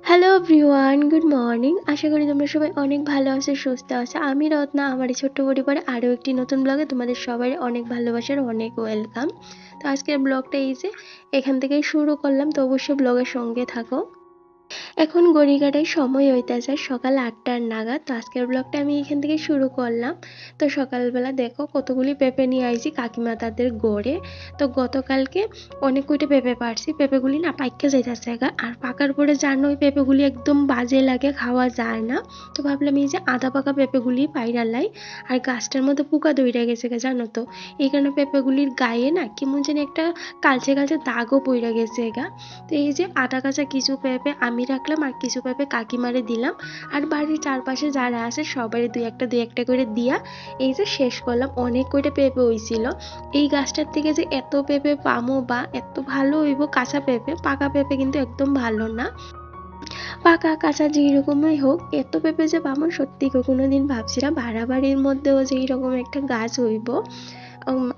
Hello everyone, good morning. আশা করি তোমরা সবাই অনেক ভালো আছো, সুস্থ আছো। আমি রত্না, আমার এই ছোট্ট পরিবারে আরও একটি নতুন ব্লগে তোমাদের সবাই অনেক ভালোবাসার অনেক ওয়েলকাম। তো আজকের ব্লগটা এই যে এখান থেকেই শুরু করলাম, তো অবশ্যই ব্লগের সঙ্গে থাকো। এখন ঘড়িকাটায় সময় হইতেছে সকাল 8টার নাগাদ। তো আজকের ব্লগটা আমি এখান থেকে শুরু করলাম। তো সকালবেলা দেখো কতগুলি পেঁপে নিয়ে আইছি কাকিমা তাদের গড়ে। তো গতকালকে অনেক কয়টা পেঁপে পারছি, পেঁপেগুলি না পাইকা যাইতেছে গা, আর পাকার পরে জানো ওই পেঁপেগুলি একদম বাজে লাগে, খাওয়া যায় না। তো ভাবলাম এই যে আধা পাকা পেঁপেগুলি পাইরালাই, আর গাছটার মধ্যে পোকা দইরা গেছে গা জানো তো, এই কারণে পেঁপেগুলির গায়ে না কেমন যেন একটা কালচে কালচে দাগও পইরা গেছে গা। তো এই যে আধা কাঁচা কিছু পেঁপে আমি রাখলাম, আর কিছু পেঁপে কাকিমারে দিলাম, আর বাড়ির চারপাশে যারা আছে সবারই দুই একটা করে দিয়া এই যে শেষ করলাম। অনেক কয়টা পেঁপে হইছিল। এই গাছটার থেকে যে এত পেঁপে পামো বা এত ভালো হইব কাঁচা পেঁপে, পাকা পেঁপে কিন্তু একদম ভালো না। পাকা কাঁচা যেরকমই হোক এত পেঁপে যে পামো সত্যি কোনোদিন ভাবছি না। ভাড়া বাড়ির মধ্যেও যে এইরকম একটা গাছ হইব।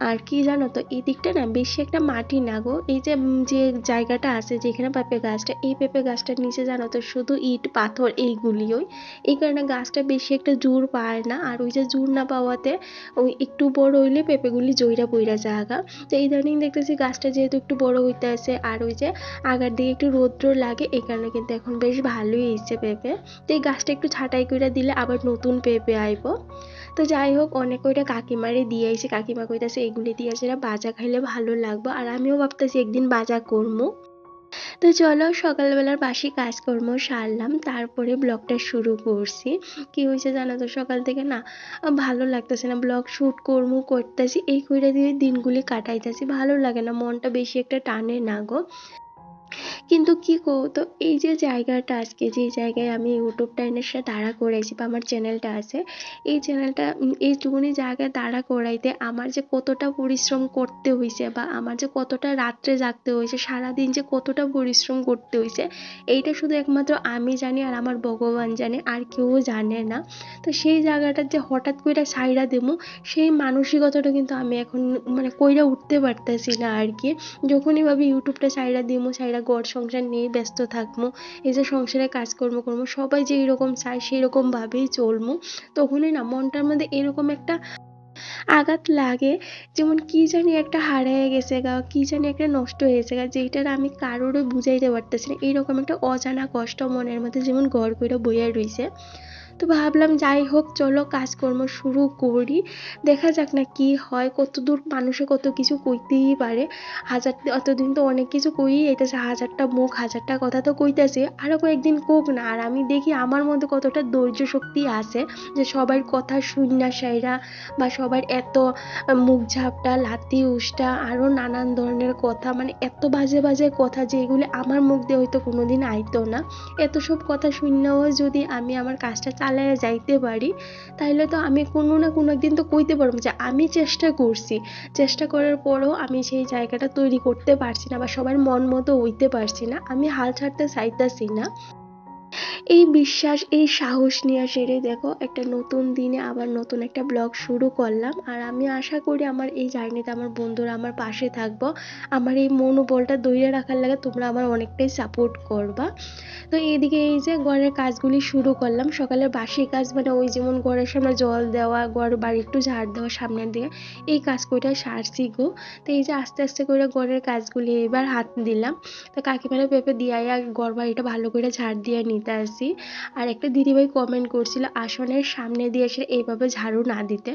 আর কি জানো তো, এই দিকটা না বেশি একটা মাটি না গো। এই যে যে জায়গাটা আছে যেখানে পেঁপে গাছটা, এই পেঁপে গাছটার নিচে জানো তো শুধু ইট পাথর এইগুলিই। এই কারণে গাছটা বেশি একটা জোর পায় না, আর ওই যে জোর না পাওয়াতে ওই একটু বড় হইলে পেঁপেগুলি জইরা পইরা জাগা। তো ইদানিং দেখতেছি গাছটা যেহেতু একটু বড় হইতে আছে, আর ওই যে আগার দিকে একটু রৌদ্র লাগে, এই কারণে কিন্তু এখন বেশ ভালোই হয়েছে পেঁপে। তো এই গাছটা একটু ছাঁটাই করে দিলে আবার নতুন পেঁপে আইব। তো যাই হোক অনেক কয়টা কাকিমারে দিয়ে আইছি, কাকিমা কইতাছে এগুলি দিয়ে যেটা বাজা খাইলে ভালো লাগবে, আর আমিও ভাবতেছি একদিন বাজা করবো। তো চলো সকালবেলার বাসি কাজকর্ম সারলাম, তারপরে ব্লগটা শুরু করছি। কি হয়েছে জানো তো, সকাল থেকে না ভালো লাগতেছে না, ব্লগ শ্যুট করবো করতেছি এই কইরা দিয়ে দিনগুলি কাটাইতেছি, ভালো লাগে না, মনটা বেশি একটা টানে না গো। কিন্তু কি তো এই যে জায়গাটা আজকে যে জায়গায় আমি ইউটিউবটা এনে সে দাঁড়া করাইছি বা আমার চ্যানেলটা আছে, এই চ্যানেলটা এইটুকুনি জায়গায় দাঁড়া করাইতে আমার যে কতটা পরিশ্রম করতে হয়েছে, বা আমার যে কতটা রাত্রে জাগতে হয়েছে, সারাদিন যে কতটা পরিশ্রম করতে হয়েছে, এইটা শুধু একমাত্র আমি জানি আর আমার ভগবান জানে, আর কেউ জানে না। তো সেই জায়গাটা যে হঠাৎ করে ছাইড়া দেবো, সেই মানসিকতাটা কিন্তু আমি এখন মানে কইরা উঠতে পারতেছি না আর কি। যখনই ভাবি ইউটিউবটা ছাইড়া দিমু, ছাইড়া ঘর সংসার নিয়ে ব্যস্ত থাকবো, এই যে সংসারে কাজকর্ম করবো, সবাই যে এরকম চায় সেরকম ভাবেই চলমু, তখনই না মনটার মধ্যে এরকম একটা আঘাত লাগে, যেমন কি জানি একটা হারায় গেছে গা, কি জানি একটা নষ্ট হয়েছে গা, যেটার আমি কারোরও বুঝাইতে পারতেছি না। এইরকম একটা অজানা কষ্ট মনের মধ্যে যেমন ঘর কইরা বইয়া রইছে। তো ভাবলাম যাই হোক চলো কাজকর্ম শুরু করি, দেখা যাক না কি হয়, কতদূর মানুষে কত কিছু কইতেই পারে। হাজার অতদিন তো অনেক কিছু কইই এইতেছে, হাজারটা মুখ হাজারটা কথা তো কইতেছে, আরও কয়েকদিন কোক না, আর আমি দেখি আমার মধ্যে কতটা ধৈর্য শক্তি আছে যে সবার কথা শুইনা সাইরা, বা সবার এত মুখ ঝাপটা লাথি উষ্টা আরও নানান ধরনের কথা, মানে এত বাজে বাজে কথা যেগুলি আমার মুখ দিয়ে হয়তো কোনোদিন আইতো না, এত সব কথা শুনলেও যদি আমি আমার কাজটা চালাইয়া যাইতে পারি, তাইলে তো আমি কোনো না কোনো একদিন তো কইতে পারবো যে আমি চেষ্টা করছি। চেষ্টা করার পরেও আমি সেই জায়গাটা তৈরি করতে পারছি না, বা সবার মন মতো হইতে পারছি না, আমি হাল ছাড়তে চাইতাছি না। এই বিশ্বাস এই সাহস নিয়ে সেরে দেখো একটা নতুন দিনে আবার নতুন একটা ব্লগ শুরু করলাম, আর আমি আশা করি আমার এই জার্নিতে আমার বন্ধুরা আমার পাশে থাকবো, আমার এই মনোবলটা ধরে রাখার লাগে তোমরা আমার অনেকটাই সাপোর্ট করবা। তো এইদিকে এই যে ঘরের কাজগুলি শুরু করলাম, সকালের বাসি কাজ মানে ওই যেমন ঘরের সামনে জল দেওয়া, ঘর বাড়ি একটু ঝাড় দেওয়া সামনের দিকে, এই কাজ কইটা সারছি গো। তো এই যে আস্তে আস্তে করে ঘরের কাজগুলি এবার হাত দিলাম। তো কাকিমারা পেঁপে দিয়ে ঘর বাড়িটা ভালো করে ঝাড় দিয়ে নিতে আসি। আর একটা দিদিভাই কমেন্ট করছিল আসনের সামনে দিয়ে এসে এইভাবে ঝাড়ু না দিতে।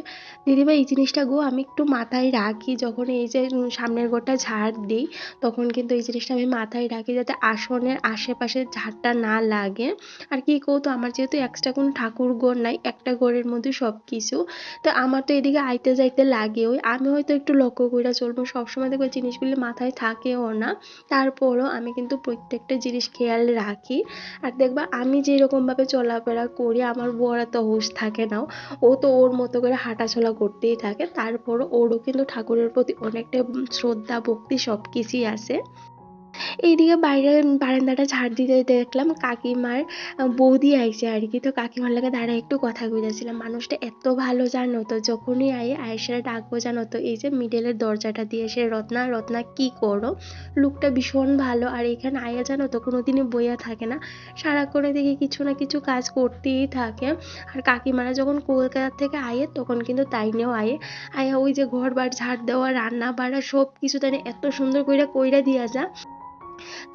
দিদিভাই এই জিনিসটা গো আমি একটু মাথায় রাখি, যখন এই যে সামনের ঘরটা ঝাড় দিই, তখন কিন্তু এই জিনিসটা আমি মাথায় রাখি যাতে আসনের আশেপাশে ঝাড়টা না লাগে। আর কি তো আমার যেহেতু এক্সট্রা কোনো ঠাকুর ঘর নাই, একটা ঘরের মধ্যে সব কিছু, তো আমার তো এদিকে আইতে যাইতে লাগে, ওই আমি হয়তো একটু লক্ষ্য করে চলবো, সবসময় দেখবো জিনিসগুলি মাথায় থাকেও না, তারপরও আমি কিন্তু প্রত্যেকটা জিনিস খেয়াল রাখি। আর দেখবা আমি যেরকমভাবে চলাফেরা করি আমার বর এত হুঁশ থাকে না, ও তো ওর মতো করে হাঁটাচলা করতেই থাকে, তারপরও ওরও কিন্তু ঠাকুরের প্রতি অনেকটা শ্রদ্ধা ভক্তি সব কিছুই আছে। এইদিকে বাইরে বারান্দাটা ঝাড় দিতে দেখলাম কাকিমার বৌদি আইছে আর কি। তো কাকিমার লাগে দাঁড়ায় একটু কথা কইতেছিলাম। মানুষটা এত ভালো জানো তো, যখনই আয়েশারে ডাকবো জানো তো এই যে মিডলের দরজাটা দিয়ে সে রত্না রত্না কি করো, লুকটা ভীষণ ভালো। আর এখানে আয়া জানো তো কোনোদিনই বইয়া থাকে না, সারাক্ষণে দেখি কিছু না কিছু কাজ করতেই থাকে। আর কাকিমারা যখন কলকাতা থেকে আয়ে তখন কিন্তু তাই নিয়েও আয়া ওই যে ঘর বার ঝাড় দেওয়া রান্না বাড়া সব কিছু তাই এত সুন্দর কইরা কইরা দিয়া যা,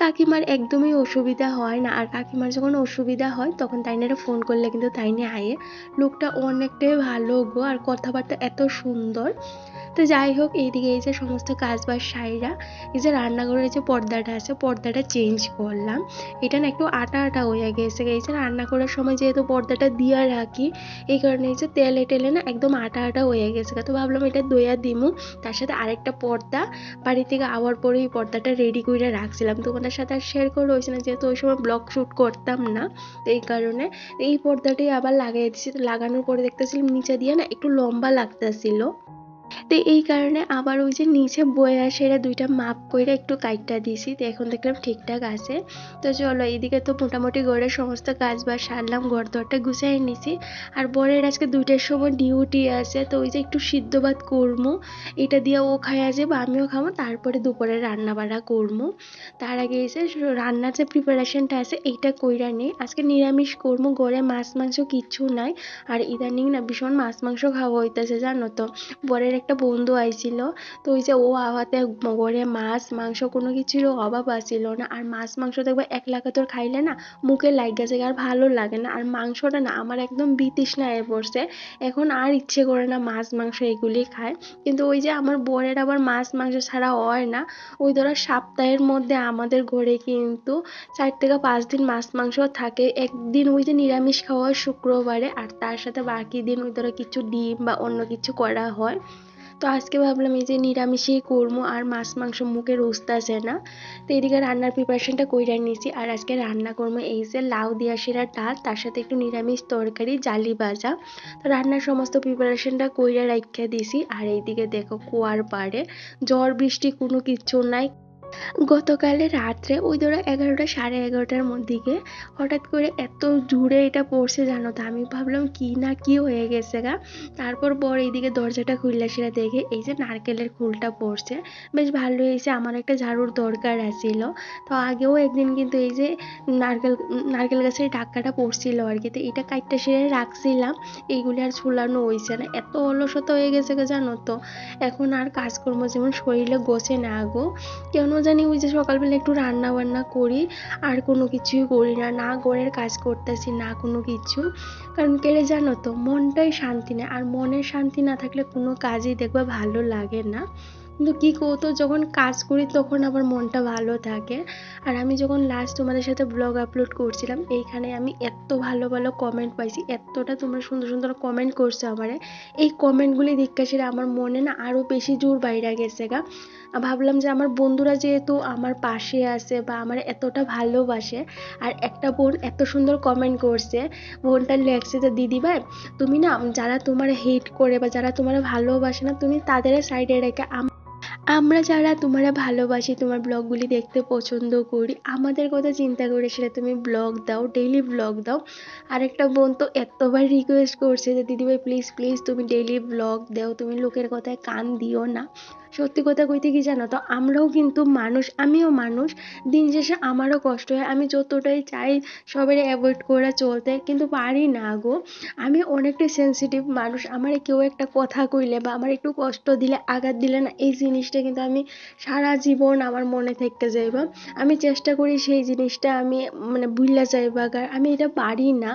কাকিমার একদমই অসুবিধা হয় না। আর কাকিমার যখন অসুবিধা হয় তখন তাইনারে ফোন করলে কিন্তু তাইনে আয়ে। লোকটা অনেকটাই ভালো গো, আর কথাবার্তা এত সুন্দর। তো যাই হোক, এইদিকে এই যে সমস্ত কাজ বাজ সাইরা এই যে রান্নাঘরের যে পর্দাটা আছে পর্দাটা চেঞ্জ করলাম। এটা না একটু আটা আটা হয়ে গেছে। এই যে রান্না করার সময় যেহেতু পর্দাটা দিয়া রাখি, এই কারণে এই যে তেলে টেলে না একদম আটা আটা হয়ে গেছে। তো ভাবলাম এটা দইয়া দিমু, তার সাথে আরেকটা পর্দা বাড়ি থেকে আওয়ার পরে এই পর্দাটা রেডি করে রাখছিলাম। তোমাদের সাথে আর শেয়ার করা হয়েছে না যেহেতু ওই সময় ব্লগ শ্যুট করতাম না, তো এই কারণে এই পর্দাটাই আবার লাগাই দিচ্ছি। তো লাগানোর পরে দেখতেছিলাম নিচে দিয়ে না একটু লম্বা লাগতেছিল। তো এই কারণে আবার ওই যে নিচে বয়ে সেরা দুইটা মাপ করে একটু কাইটটা দিছি। তো এখন দেখলাম ঠিকঠাক আছে। তো চলো, এইদিকে তো মোটামুটি ঘরের সমস্ত কাজ বাজ সারলাম, ঘর দরটা গুছাই নিছি। আর বরের আজকে 2টার সময় ডিউটি আছে, তো ওই যে একটু সিদ্ধ ভাত করবো, এটা দিয়ে ও খাইয়া যাবো আমিও খাবো, তারপরে দুপুরে রান্না বাড়া করবো। তার আগে এসে রান্নার যে প্রিপারেশনটা আছে এইটা কইরা নিই। আজকে নিরামিষ করবো, ঘরে মাছ মাংস কিচ্ছু নাই। আর ইদানিং না ভীষণ মাছ মাংস খাওয়া হইতেছে জানো তো। বরের একটা বন্ধু আইছিল, তো ওই যে ও আওয়াতে ঘরে মাছ মাংস কোনো কিছুরও অভাব আসছিল না। আর মাছ মাংস দেখবে এক লাগাতর খাইলে না মুখে লাগা যায় আর ভালো লাগে না। আর মাংসটা না আমার একদম বিতৃষ্ণা হয়ে পড়ছে, এখন আর ইচ্ছে করে না মাছ মাংস এগুলি খায়। কিন্তু ওই যে আমার বরের আবার মাছ মাংস ছাড়া হয় না। ওই ধরো সপ্তাহের মধ্যে আমাদের ঘরে কিন্তু 4 থেকে 5 দিন মাছ মাংস থাকে। একদিন ওই যে নিরামিষ খাওয়া হয় শুক্রবারে, আর তার সাথে বাকি দিন ওই ধরো কিছু ডিম বা অন্য কিছু করা হয়। তো আজকে ভাবলাম এই যে নিরামিষই করবো, আর মাছ মাংস মুখে রুচতেছে না। তো এদিকে রান্নার প্রিপারেশনটা কইরা নিয়েছি। আর আজকে রান্না করবো এই যে লাউ দিয়া শিরা ডাল, তার সাথে একটু নিরামিষ তরকারি জালি ভাজা। তো রান্নার সমস্ত প্রিপারেশনটা কইরা রাইখা দিছি। আর এইদিকে দেখো কুয়ার পাড়ে ঝড় বৃষ্টি কোনো কিচ্ছু নাই। গতকালে রাত্রে ওই ধরো 11টা 11:30টার দিকে হঠাৎ করে এত জোরে এটা পড়ছে জানো তো, আমি ভাবলাম কি না কি হয়ে গেছে গা। তারপর বর এইদিকে দরজাটা খুললে সেটা দেখে এই যে নারকেলের ফুলটা পড়ছে, বেশ ভালো হয়েছে। আমার একটা ঝাড়ুর দরকার আছিল, তো আগেও একদিন কিন্তু এই যে নারকেল নারকেল গাছের ডাক্কাটা পড়ছিল আর কি। তো এটা কাইটটা সেরে রাখছিলাম, এইগুলি আর ঝুলানো হয়েছে না। এত অলসতা হয়ে গেছে গো জানো তো, এখন আর কাজকর্ম যেমন শরীরে গোছে না গো। কেন জানি ওই যে সকালবেলা একটু রান্না বান্না করি, আর কোনো কিছুই করি না, না ঘরের কাজ করতেছি না কোনো কিছু। কারণ কেড়ে জানো তো মনটাই শান্তি নেই, আর মনের শান্তি না থাকলে কোনো কাজই দেখবে ভালো লাগে না। কিন্তু কী করতো, যখন কাজ করি তখন আবার মনটা ভালো থাকে। আর আমি যখন লাস্ট তোমাদের সাথে ব্লগ আপলোড করছিলাম, এইখানে আমি এত ভালো ভালো কমেন্ট পাইছি, এতটা তোমরা সুন্দর সুন্দর কমেন্ট করছো আমারে। এই কমেন্টগুলি দেখতে সেটা আমার মনে না আরও বেশি জোর বাইরে গেছে গা। ভাবলাম যে আমার বন্ধুরা যেহেতু আমার পাশে আছে বা আমার এতটা ভালোবাসে, আর একটা বোন এত সুন্দর কমেন্ট করছে, বোনটা লেখছে যে দিদি ভাই তুমি না যারা তোমার হেট করে বা যারা তোমার ভালোবাসে না তুমি তাদের সাইডে রেখে আমরা যারা তোমারা ভালোবাসি, তোমার ব্লগগুলি দেখতে পছন্দ করি, আমাদের কথা চিন্তা করে সেটা তুমি ব্লগ দাও, ডেইলি ব্লগ দাও। আরেকটা বোন তো এতবার রিকোয়েস্ট করছে যে দিদিভাই প্লিজ প্লিজ তুমি ডেইলি ব্লগ দাও, তুমি লোকের কথায় কান দিও না। সত্যি কথা কইতে কি জানো তো, আমরাও কিন্তু মানুষ, আমিও মানুষ। দিন শেষে আমারও কষ্ট হয়, আমি যতটাই চাই সবাই অ্যাভয়েড করে চলতে, কিন্তু পারি না গো। আমি অনেকটাই সেনসিটিভ মানুষ, আমার কেউ একটা কথা কইলে বা আমার একটু কষ্ট দিলে আঘাত দিলে না, এই জিনিসটা কিন্তু আমি সারা জীবন আমার মনে থেকে যাইবা। আমি চেষ্টা করি সেই জিনিসটা আমি মানে ভুইলা যাইবা, আমি এটা পারি না।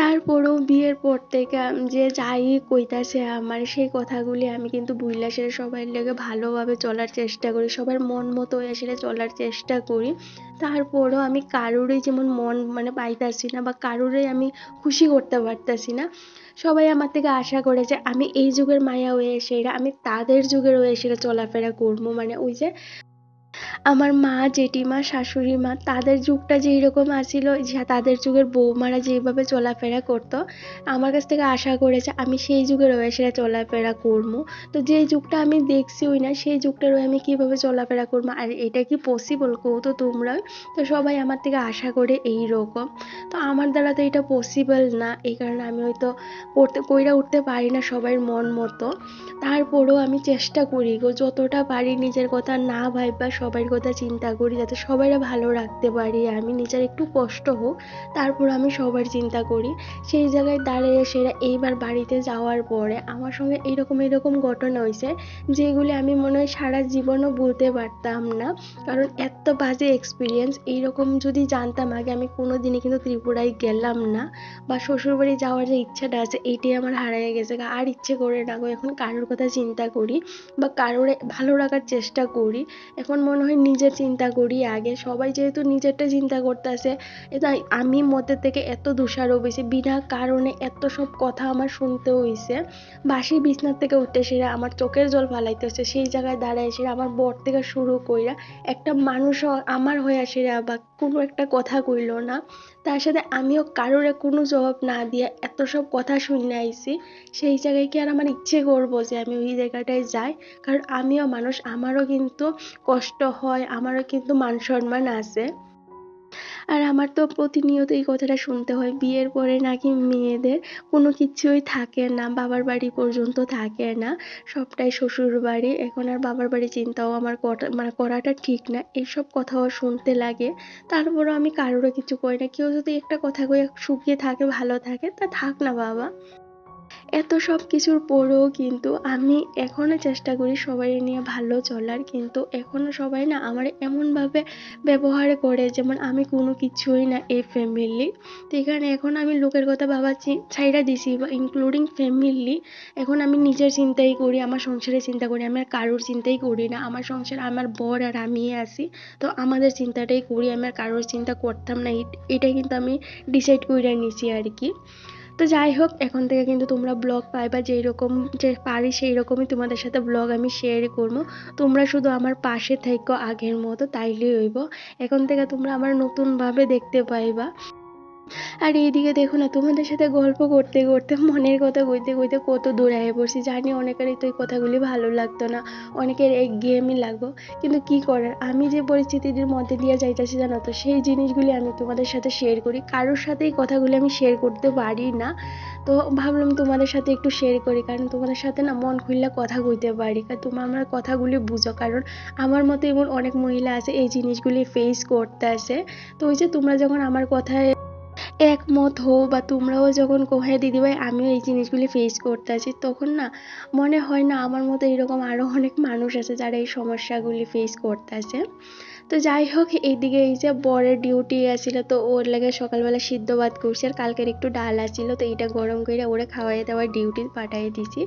তারপরেও বিয়ের পর থেকে যে যাই কইতাছে আমার সেই কথাগুলি আমি কিন্তু ভুইলা সেরে সবাই লেগে ভালোভাবে চলার চেষ্টা করি, সবার মন মতো হয়ে সেরে চলার চেষ্টা করি। তারপরেও আমি কারোরই যেমন মন মানে পাইতাছি না বা কারোরই আমি খুশি করতে পারতাছি না। সবাই আমার থেকে আশা করে যে আমি এই যুগের মায়া হয়ে এসে আমি তাদের যুগের হয়ে এসে চলাফেরা করবো, মানে ওই যে আমার মা, জেঠিমা, শাশুড়ি মা তাদের যুগটা যেইরকম আছিল, তাদের যুগের বৌমারা যেইভাবে চলাফেরা করতো, আমার কাছ থেকে আশা করেছে আমি সেই যুগের ওয়েসে চলাফেরা করবো। তো যেই যুগটা আমি দেখছিই না সেই যুগটার ওই আমি কীভাবে চলাফেরা করবো, আর এটা কি পসিবল কও তো তোমরাই। তো সবাই আমার থেকে আশা করে এই রকম, তো আমার দ্বারা তো এটা পসিবল না, এই কারণে আমি হয়তো কইরা উঠতে পারি না সবার মন মতো। তারপরেও আমি চেষ্টা করি গো, যতটা পারি নিজের কথা না ভাইবা সবার কথা চিন্তা করি, যাতে সবাইরে ভালো রাখতে পারি। আমি নিজের একটু কষ্ট হোক, তারপর আমি সবার চিন্তা করি। সেই জায়গায় দাঁড়িয়ে সেরা এইবার বাড়িতে যাওয়ার পরে আমার সঙ্গে এরকম ঘটনা হয়েছে, যেগুলি আমি মনে হয় সারা জীবনও বলতে পারতাম না। কারণ এত বাজে এক্সপিরিয়েন্স, এইরকম যদি জানতাম আগে আমি কোনো দিনই কিন্তু ত্রিপুরায় গেলাম না, বা শ্বশুরবাড়ি যাওয়ার যে ইচ্ছাটা আছে এইটাই আমার হারিয়ে গেছে। আর ইচ্ছে করে না গো, এখন কারোর কথা চিন্তা করি বা কারোর ভালো রাখার চেষ্টা করি। এখন মনে হয় নিজের চিন্তা করি আগে। সবাই যেহেতু নিজেরটা চিন্তা করতেছে, তাই আমি মধ্যে থেকে এত দোষারোপ হয়েছে, বিনা কারণে এত সব কথা আমার শুনতে হয়েছে। বাসি বিছনার থেকে উঠতে সেরা আমার চোখের জল ফালাইতেছে, সেই জায়গায় দাঁড়ায় সেরা আমার বর থেকে শুরু কইরা একটা মানুষও আমার হয়ে সেরা বা কোনো একটা কথা কইল না। তার সাথে আমিও কারোরে কোনো জবাব না দিয়ে এত সব কথা শুনে আইছি। সেই জায়গায় কি আর আমার ইচ্ছে করবো যে আমি ওই জায়গাটায় যাই? কারণ আমিও মানুষ, আমারও কিন্তু কষ্ট হয়, আমারও কিন্তু মান সম্মান আছে। আর আমার তো প্রতিনিয়ত এই কথাটা শুনতে হয়, বিয়ের পরে নাকি মেয়েদের কোনো কিছুই থাকে না, বাবার বাড়ি পর্যন্ত থাকে না, সবটাই শ্বশুর বাড়ি। এখন আর বাবার বাড়ি চিন্তাও আমার করাটা ঠিক না, এইসব কথাও শুনতে লাগে। তারপরও আমি কারোরও কিছু করি না। কেউ যদি একটা কথা কয়ে সুখে থাকে, ভালো থাকে, তা থাক না বাবা। এত সব কিছুর পরেও কিন্তু আমি এখনো চেষ্টা করি সবাই নিয়ে ভালো চলার, কিন্তু এখনো সবাই না আমার এমনভাবে ব্যবহার করে যেমন আমি কোনো কিছুই না এই ফ্যামিলি। তো এখানে এখন আমি লোকের কথা ভাবা ছাইড়া দিছি, বা ইনক্লুডিং ফ্যামিলি। এখন আমি নিজের চিন্তাই করি, আমার সংসারের চিন্তা করি, আমি আর কারোর চিন্তাই করি না। আমার সংসার আমার বর আর আমি আছি, তো আমাদের চিন্তাটাই করি, আমি আর কারোর চিন্তা করতাম না। এটাই কিন্তু আমি ডিসাইড করে নিছি আর কি। তো যাই হোক, এখন থেকে কিন্তু তোমরা ব্লগ পাইবা, যেই রকম যে পারি সেই রকমই তোমাদের সাথে ব্লগ আমি শেয়ার করবো। তোমরা শুধু আমার পাশে থাইকো আগের মতো, তাইলেই হইব। এখন থেকে তোমরা আমার নতুনভাবে দেখতে পাইবা। আর এইদিকে দেখো না, তোমাদের সাথে গল্প করতে করতে মনের কথা কইতে কইতে কত দূর আগে পড়ছি। জানি অনেকেরই তো এই কথাগুলি ভালো লাগতো না, অনেকের একঘেয়েমি লাগবো, কিন্তু কি করার, আমি যে পরিস্থিতির মধ্যে দিয়ে যাইতেছি জানো তো, সেই জিনিসগুলি আমি তোমাদের সাথে শেয়ার করি। কারোর সাথে এই কথাগুলি আমি শেয়ার করতে পারি না, তো ভাবলাম তোমাদের সাথে একটু শেয়ার করি। কারণ তোমাদের সাথে না মন খুললে কথা কইতে পারি, কারণ তোমরা আমার কথাগুলি বুঝো। কারণ আমার মতো এমন অনেক মহিলা আছে এই জিনিসগুলি ফেস করতে আসে। তো ওই যে তোমরা যখন আমার কথায় একমত হও, বা তোমরাও যখন কো হ্যাঁ দিদিভাই আমিও এই জিনিসগুলি ফেস করতেছি, তখন না মনে হয় না আমার মতো এরকম আরও অনেক মানুষ আছে যারা এই সমস্যাগুলি ফেস করতেছে। তো যাই হোক, এইদিকে এই যে বরের ডিউটি আছিল, তো ওর লাগে সকালবেলা সিদ্ধ ভাত করছি, আর কালকের একটু ডাল আছিল, তো এইটা গরম করে ওরে খাওয়াই দাওয়াই ডিউটি পাঠিয়ে দিছি।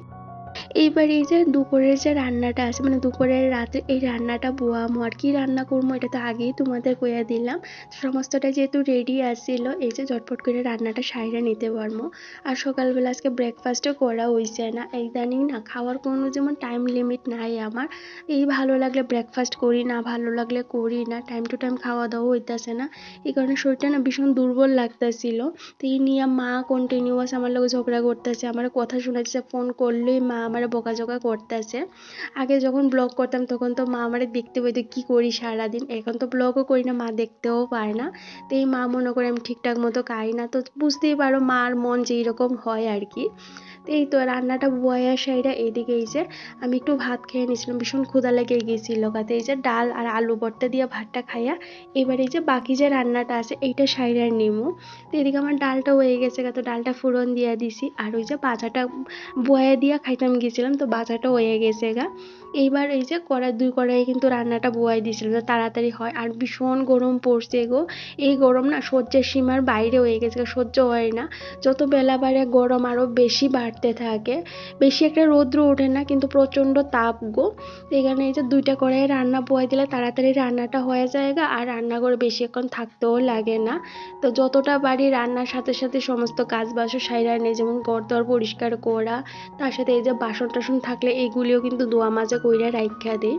এইবার এই যে দুপুরের যে রান্নাটা আছে, মানে দুপুরের রাতে এই রান্নাটা বোয়ামো, আর কি রান্না করবো এটা তো আগেই তোমাদের কইয়া দিলাম। সমস্তটা যেহেতু রেডি আসছিল, এই যে ঝটপট করে রান্নাটা সাইরা নিতে পারবো। আর সকালবেলা আজকে ব্রেকফাস্টও করা হইছে না, ইদানিং না খাওয়ার কোনো যেমন টাইম লিমিট নাই আমার। এই ভালো লাগলে ব্রেকফাস্ট করি, না ভালো লাগলে করি না, টাইম টু টাইম খাওয়া দাওয়া হইতেছে না। এই কারণে শরীরটা না ভীষণ দুর্বল লাগতেছিল। তো এই নিয়ে মা কন্টিনিউয়াস আমার লগে ঝগড়া করতেছে, আমার কথা শোনাচ্ছে, ফোন করলেই মা আমার বকাঝকা করতেছে। আগে যখন ব্লগ করতাম তখন তো মা আমারে দেখতে পাইতো কি করি সারাদিন, এখন তো ব্লগও করি না, মা দেখতেও পারে না। তো এই মা মনে করে আমি ঠিকঠাক মতো খাই না, তো বুঝতেই পারো মার মন যেই রকম হয় আর কি। তো এই তো রান্নাটা বয়া সাইডা, এদিকে এই যে আমি একটু ভাত খেয়ে নিয়েছিলাম, ভীষণ ক্ষুধা লেগে গেছিল কাতে, এই যে ডাল আর আলু ভর্তা দিয়ে ভাতটা খাইয়া এবার এই যে বাকি যে রান্নাটা আছে এইটা সাইডার নিমু। তো এদিকে আমার ডালটা হয়ে গেছে, তো ডালটা ফোড়ন দিয়ে দিছি, আর ওই যে বাজাটা বয়া দিয়া খাইতাম গেছিলাম, তো বাজাটা হয়ে গেছে গা। এইবার এই যে দুই কড়াই কিন্তু রান্নাটা বয়াই দিয়েছিলাম, তো তাড়াতাড়ি হয়। আর ভীষণ গরম পড়ছে গো, এই গরম না সহ্যের সীমার বাইরে হয়ে গেছে, সহ্য হয় না। যত বেলা বাড়ে গরম আরও বেশি বাড়তে থাকে, বেশি একটা রৌদ্র ওঠে না কিন্তু প্রচণ্ড তাপ গো। এখানে এই যে দুইটা কড়াইয়ে রান্না বয়াই দিলে তাড়াতাড়ি রান্নাটা হয়ে যায় গা, আর রান্না করে বেশিক্ষণ থাকতেও লাগে না। তো যতটা পারি রান্নার সাথে সাথে সমস্ত কাজ বাসও সাইরা নেই, যেমন ঘর-দর পরিষ্কার করা, তার সাথে এই যে বাসন টাসন থাকলে এইগুলিও কিন্তু ধোয়া মাজা কইরা রাইখা দেই।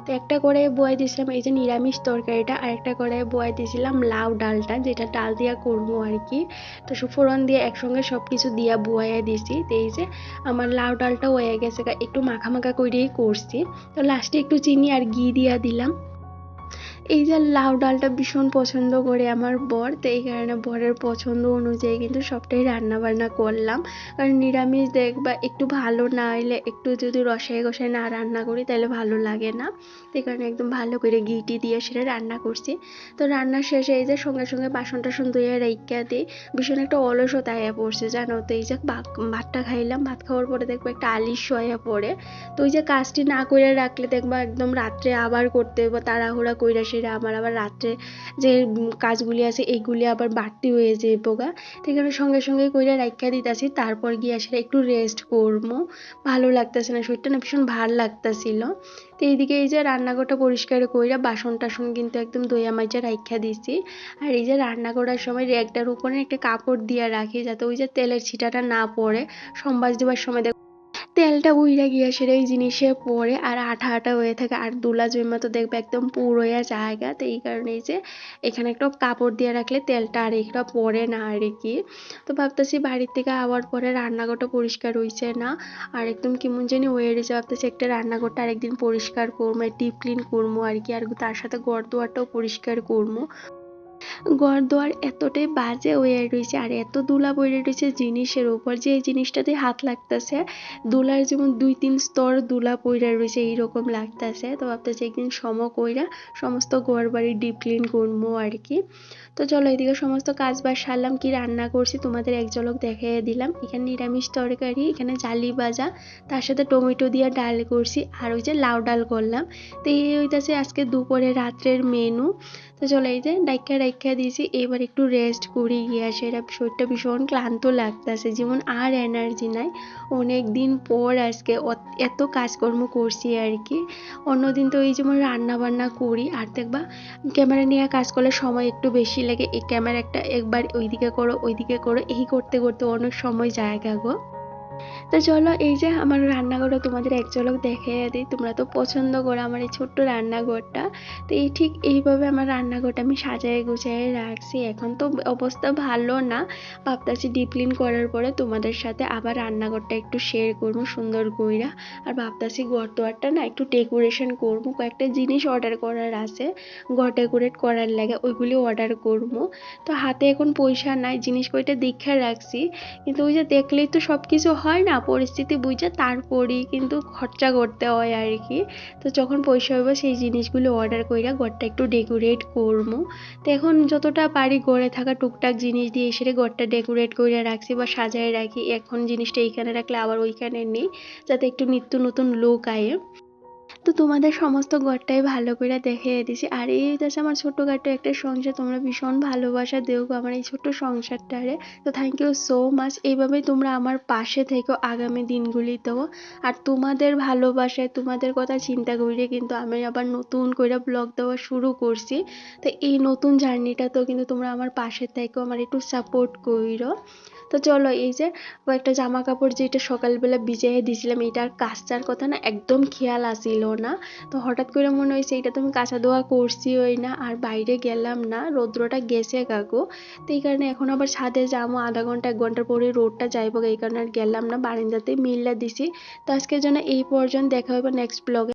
তো একটা কড়াইয়ে বয়াই দিয়েছিলাম এই যে নিরামিষ তরকারিটা, আর একটা কড়াইয়ে বয়াই দিয়েছিলাম লাউ ডালটা, যেটা ডাল দিয়া করবো আর কি। তো সব ফোড়ন দিয়ে একসঙ্গে সব কিছু দিয়া বয়াই দিছি। তো এই যে আমার লাউ ডালটা হয়ে গেছে, একটু মাখা মাখা করেই করছি। তো লাস্টে একটু চিনি আর ঘি দিয়া দিলাম। এই যে লাউ ডালটা ভীষণ পছন্দ করে আমার বর, তো এই কারণে বরের পছন্দ অনুযায়ী কিন্তু সবটাই রান্না বান্না করলাম। কারণ নিরামিষ দেখবা একটু ভালো না হইলে, একটু যদি রসায় কষায় না রান্না করি তাহলে ভালো লাগে না। এই কারণে একদম ভালো করে ঘিটি দিয়ে সেটা রান্না করছি। তো রান্নার শেষে এই যে সঙ্গে সঙ্গে বাসন টাসন ধুয়ে রাইখা দিই। ভীষণ একটা অলসতা হয়ে পড়ছে জানো তো। এই যে ভাতটা খাইলাম, ভাত খাওয়ার পরে দেখবো একটা আলিস্য হয়ে পড়ে। তো ওই যে কাজটি না করে রাখলে দেখবা একদম রাত্রে আবার করতে হবে, তাড়াহুড়া কইরা সেটা আমার আবার রাত্রে যে কাজগুলি আছে এইগুলি আবার বাড়তি হয়ে যায় পোগা। তো এখানে সঙ্গে সঙ্গে কইরা রাইখা দিতেছি, তারপর গিয়ে সেটা একটু রেস্ট করবো। ভালো লাগতেছে না, শরীরটা না ভীষণ ভাল লাগতেছিল। তো এইদিকে এই যে রান্নাঘরটা পরিষ্কার কইরা বাসন টাসন কিন্তু একদম ধুইয়া মাইজা রাইখা দিছি। আর এই যে রান্না করার সময় রেকটার উপরে একটা কাপড় দিয়ে রাখি, যাতে ওই যে তেলের ছিটাটা না পড়ে। সম্বাস দেওয়ার সময় তেলটা উইরা গিয়া সেটা এই জিনিসে পড়ে আর আঠা আঠা হয়ে থাকে, আর দুলা জইমা তো দেখবে একদম পুরোয়া জায়গা। তো এই কারণে যে এখানে একটা কাপড় দিয়ে রাখলে তেলটা আর একটা পড়ে না আর কি। তো ভাবতেছি বাড়ির থেকে আবার পরে রান্নাঘরটা পরিষ্কার হইছে না, আর একদম কেমন জানি হয়ে রয়েছে। ভাবতেছি একটা রান্নাঘরটা আরেকদিন পরিষ্কার করবো, ডিপ ক্লিন করবো আর কি। আর তার সাথে ঘর দুয়ারটাও পরিষ্কার করবো। ঘরদোর এতটাই বাজে হয়ে রয়েছে, আর এত ধুলা পড়ে রয়েছে জিনিসের উপর, যে এই জিনিসটাতে হাত লাগতেছে ধুলার যেমন 2-3 স্তর ধুলা পড়ে রয়েছে এইরকম লাগতেছে। তো ভাবতেছি একদিন কইরা সমস্ত ঘর বাড়ি ডিপ ক্লিন করবো আর কি। তো চলো এদিকে সমস্ত কাজ বাজ সারলাম, কি রান্না করছি তোমাদের এক ঝলক দেখিয়ে দিলাম। এখানে নিরামিষ তরকারি, এখানে জালি ভাজা, তার সাথে টমেটো দিয়ে ডাল করছি, আর ওই যে লাউ ডাল করলাম। তো এই হইতাছে আজকে দুপুরে রাত্রের মেনু। তো চলো এই যে রাইখা দিয়েছি, এবার একটু রেস্ট করি গিয়া সেটা। শরীরটা ভীষণ ক্লান্ত লাগতেছে, যেমন আর এনার্জি নাই। অনেক দিন পর আজকে এত কাজকর্ম করছি আর কি। অন্যদিন তো এই যেমন রান্না বান্না করি, আর দেখবা ক্যামেরা নিয়ে কাজ করলে সময় একটু বেশি লাগে। এই ক্যামেরা একটা একবার ওইদিকে করো ওইদিকে করো এই করতে করতে অনেক সময় যায় গো। তো চলো এই যে আমার রান্নাঘরটা তোমাদের এক ঝলক দেখিয়ে দিই। তোমরা তো পছন্দ করো আমার এই ছোট্ট রান্নাঘরটা। তো এই ঠিক এইভাবে আমার রান্নাঘরটা আমি সাজায় গুছিয়ে রাখছি। এখন তো অবস্থা ভালো না, ভাবতেছি ডিপ ক্লিন করার পরে তোমাদের সাথে আবার রান্নাঘরটা একটু শেয়ার করবো সুন্দর কইরা। আর ভাবতেছি ঘর দোয়ারটা না একটু ডেকোরেশন করবো, কয়েকটা জিনিস অর্ডার করার আছে ঘর ডেকোরেট করার লাগে, ওইগুলি অর্ডার করবো। তো হাতে এখন পয়সা নাই, জিনিস কয়টা দেখে রাখছি, কিন্তু ওই যে দেখলেই তো সব কিছু হয় না, পরিস্থিতি বুঝে তারপরেই কিন্তু খরচা করতে হয় আর কি। তো যখন পয়সা হবে সেই জিনিসগুলো অর্ডার কইরা ঘরটা একটু ডেকোরেট করবো। তো এখন যতটা পারি ঘরে থাকা টুকটাক জিনিস দিয়ে এসে ঘরটা ডেকোরেট করে রাখছি বা সাজায় রাখি। এখন জিনিসটা এইখানে রাখলে আবার ওইখানে নেই, যাতে একটু নিত্য নতুন লুক আয়ে। তো তোমাদের সমস্ত ঘরটাই ভালো করে দেখিয়ে দিছি। আর এই হচ্ছে আমার ছোট্টখাটো একটা সংসার, তোমরা ভীষণ ভালোবাসা দেও গো আমার এই ছোট্ট সংসারটারে। তো থ্যাংক ইউ সো মাচ। এইভাবেই তোমরা আমার পাশে থেকো আগামী দিনগুলিতেও। আর তোমাদের ভালোবাসায়, তোমাদের কথা চিন্তা করে কিন্তু আমি আবার নতুন করে ব্লগ দেওয়া শুরু করছি। তো এই নতুন জার্নিটাতেও কিন্তু তোমরা আমার পাশে থেকো, আমার একটু সাপোর্ট কইরো। তো চলো এই যে কয়েকটা জামা কাপড় যেটা সকালবেলা ভিজাইয়া দিছিলাম, এটার কাচার কথা না একদম খেয়াল আসিল না। তো হঠাৎ করে মনে হয়েছে এটা তো আমি কাঁচা ধোয়া করছিই না, আর বাইরে গেলাম না, রৌদ্রটা গেছে কাকু। তো এই কারণে এখন আবার ছাদে যাবো, আধা ঘন্টা 1 ঘন্টার পরে রোদটা যাইবো, এই কারণে আর গেলাম না, বারান্দাতে মিল্লা দিছি। তো আজকের জন্য এই পর্যন্ত, দেখা হবে নেক্সট ব্লগে।